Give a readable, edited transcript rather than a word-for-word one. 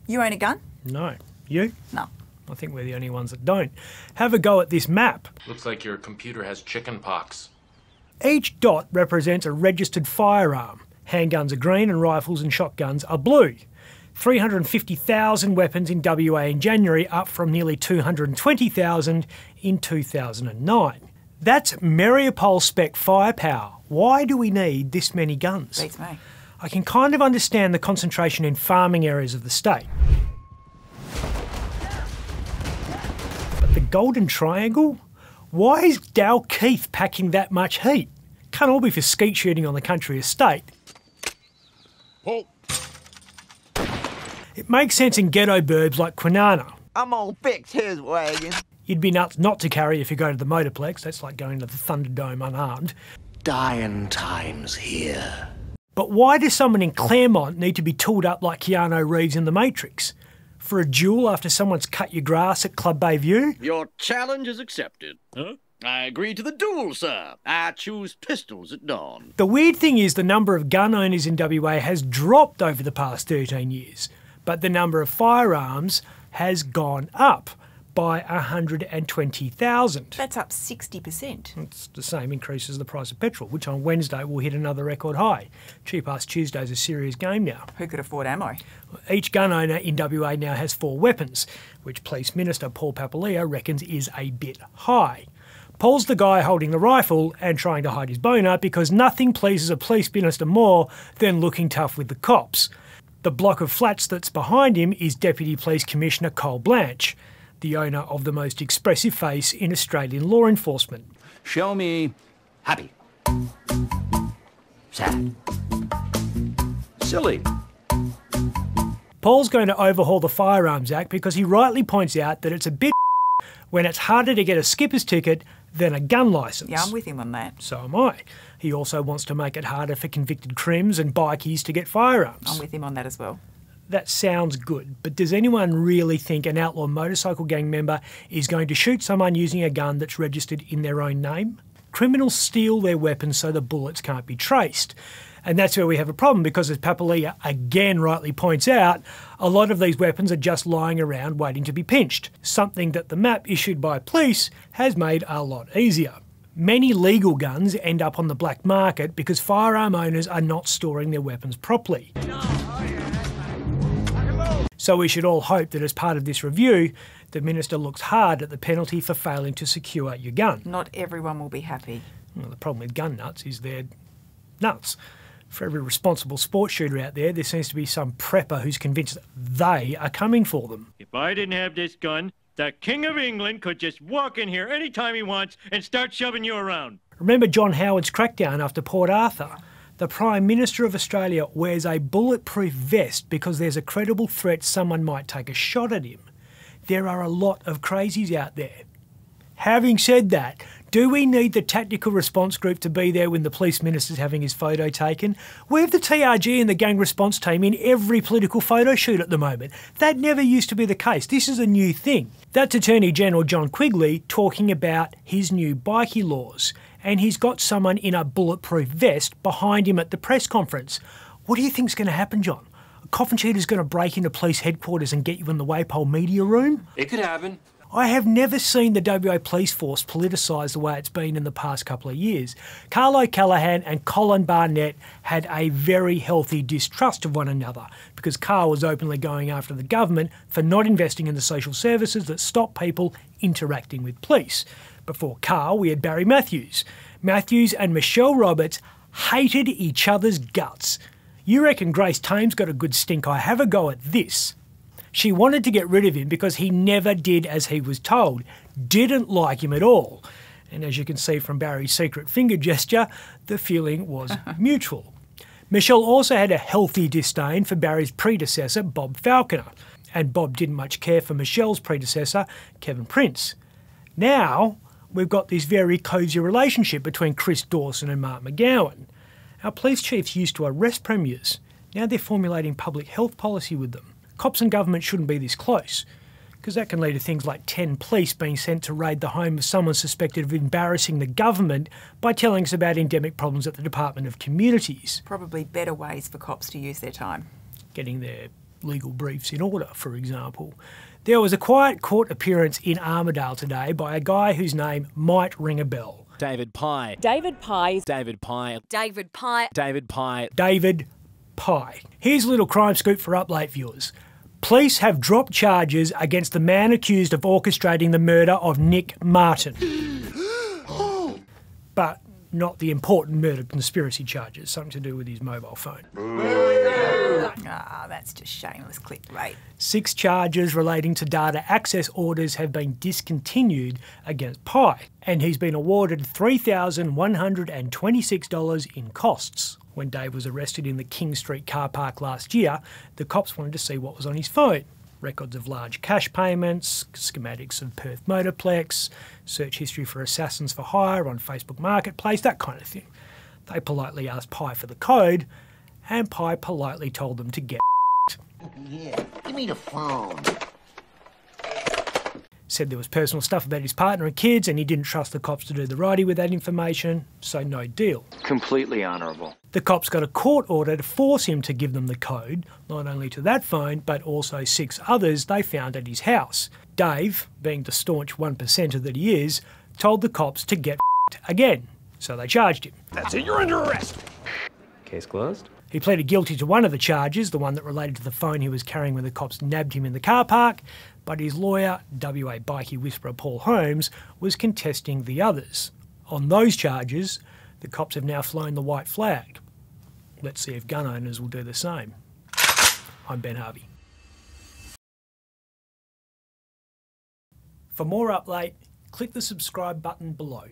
You own a gun? No. You? No. I think we're the only ones that don't. Have a go at this map. Looks like your computer has chicken pox. Each dot represents a registered firearm. Handguns are green and rifles and shotguns are blue. 350,000 weapons in WA in January, up from nearly 220,000 in 2009. That's Mariupol spec firepower. Why do we need this many guns? Beats me. I can kind of understand the concentration in farming areas of the state. But the Golden Triangle? Why is Dalkeith packing that much heat? Can't all be for skeet shooting on the country estate. Oh. It makes sense in ghetto burbs like Kwinana. I'm gonna fix his wagon. You'd be nuts not to carry if you go to the Motorplex. That's like going to the Thunderdome unarmed. Dying times here. But why does someone in Claremont need to be tooled up like Keanu Reeves in The Matrix? For a duel after someone's cut your grass at Club Bay View? Your challenge is accepted. Huh? I agree to the duel, sir. I choose pistols at dawn. The weird thing is the number of gun owners in WA has dropped over the past 13 years, but the number of firearms has gone up by 120,000. That's up 60%. It's the same increase as the price of petrol, which on Wednesday will hit another record high. Cheap Ass Tuesday's a serious game now. Who could afford ammo? Each gun owner in WA now has 4 weapons, which Police Minister Paul Papalia reckons is a bit high. Paul's the guy holding the rifle and trying to hide his boner because nothing pleases a police minister more than looking tough with the cops. The block of flats that's behind him is Deputy Police Commissioner Cole Blanche, the owner of the most expressive face in Australian law enforcement. Show me happy. Sad. Silly. Paul's going to overhaul the Firearms Act because he rightly points out that it's a bit when it's harder to get a skipper's ticket than a gun licence. Yeah, I'm with him on that. So am I. He also wants to make it harder for convicted crims and bikies to get firearms. I'm with him on that as well. That sounds good, but does anyone really think an outlaw motorcycle gang member is going to shoot someone using a gun that's registered in their own name? Criminals steal their weapons so the bullets can't be traced. And that's where we have a problem because, as Papalia again rightly points out, a lot of these weapons are just lying around waiting to be pinched, something that the map issued by police has made a lot easier. Many legal guns end up on the black market because firearm owners are not storing their weapons properly. So we should all hope that as part of this review, the Minister looks hard at the penalty for failing to secure your gun. Not everyone will be happy. Well, the problem with gun nuts is they're nuts. For every responsible sports shooter out there, there seems to be some prepper who's convinced they are coming for them. If I didn't have this gun, the King of England could just walk in here anytime he wants and start shoving you around. Remember John Howard's crackdown after Port Arthur? The Prime Minister of Australia wears a bulletproof vest because there's a credible threat someone might take a shot at him. There are a lot of crazies out there. Having said that, do we need the tactical response group to be there when the police minister's having his photo taken? We have the TRG and the gang response team in every political photo shoot at the moment. That never used to be the case. This is a new thing. That's Attorney General John Quigley talking about his new bikie laws. And he's got someone in a bulletproof vest behind him at the press conference. What do you think's going to happen, John? A coffin cheater's going to break into police headquarters and get you in the Wapole media room? It could happen. I have never seen the WA Police Force politicised the way it's been in the past couple of years. Carl O'Callaghan and Colin Barnett had a very healthy distrust of one another because Carl was openly going after the government for not investing in the social services that stop people interacting with police. Before Carl, we had Barry Matthews. Matthews and Michelle Roberts hated each other's guts. You reckon Grace Tame's got a good stink eye? Have a go at this. She wanted to get rid of him because he never did as he was told, didn't like him at all. And as you can see from Barry's secret finger gesture, the feeling was mutual. Michelle also had a healthy disdain for Barry's predecessor, Bob Falconer. And Bob didn't much care for Michelle's predecessor, Kevin Prince. Now, we've got this very cosy relationship between Chris Dawson and Mark McGowan. Our police chiefs used to arrest premiers. Now they're formulating public health policy with them. Cops and government shouldn't be this close, because that can lead to things like 10 police being sent to raid the home of someone suspected of embarrassing the government by telling us about endemic problems at the Department of Communities. Probably better ways for cops to use their time. Getting their legal briefs in order, for example. There was a quiet court appearance in Armidale today by a guy whose name might ring a bell. David Pye. David Pye. David Pye. David Pye. David Pye. David Pye. Here's a little crime scoop for Up Late viewers. Police have dropped charges against the man accused of orchestrating the murder of Nick Martin. But not the important murder conspiracy charges, something to do with his mobile phone. Ah, that's just shameless clickbait. 6 charges relating to data access orders have been discontinued against Pye, and he's been awarded $3,126 in costs. When Dave was arrested in the King Street car park last year, the cops wanted to see what was on his phone. Records of large cash payments, schematics of Perth Motorplex, search history for assassins for hire on Facebook Marketplace, that kind of thing. They politely asked Pye for the code, and Pye politely told them to get Yeah, give me the phone. Said there was personal stuff about his partner and kids, and he didn't trust the cops to do the righty with that information, so no deal. Completely honourable. The cops got a court order to force him to give them the code, not only to that phone, but also 6 others they found at his house. Dave, being the staunch 1%er that he is, told the cops to get again, so they charged him. That's it, you're under arrest. Case closed. He pleaded guilty to one of the charges, the one that related to the phone he was carrying when the cops nabbed him in the car park, but his lawyer, WA bikie whisperer Paul Holmes, was contesting the others. On those charges, the cops have now flown the white flag. Let's see if gun owners will do the same. I'm Ben Harvey. For more Up Late, click the subscribe button below.